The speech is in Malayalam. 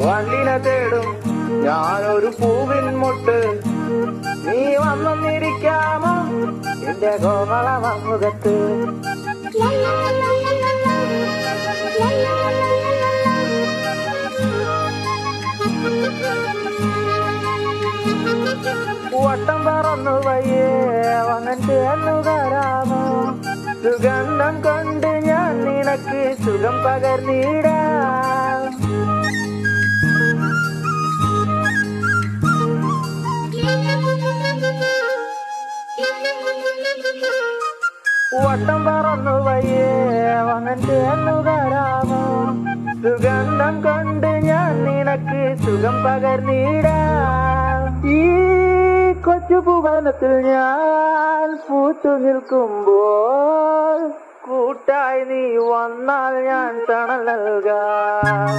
വണ്ടിനെ തേടും ഞാനൊരു പൂവിൻ മുട്ട്, നീ വന്നിരിക്കാമോ എന്റെ കോമള മുഖത്ത്. വട്ടം പറന്നു വയ്യേ വങ്ങൻ ചേർന്നു തരാമോ, സുഗന്ധം കൊണ്ട് ഞാൻ നിനക്ക് സുഖം പകർന്നിടാം. വട്ടം പറന്നു വയ്യേ വങ്ങൻ ചേർന്നു തരാമോ, സുഗന്ധം കൊണ്ട് ഞാൻ നിനക്ക് സുഖം പകർന്നിടാം. ഈ കൊച്ചു ഭുവനത്തിൽ ഞാൻ പൂത്തു നിൽക്കുമ്പോൾ കൂട്ടായി നീ വന്നാൽ ഞാൻ തണൽ നൽകാം.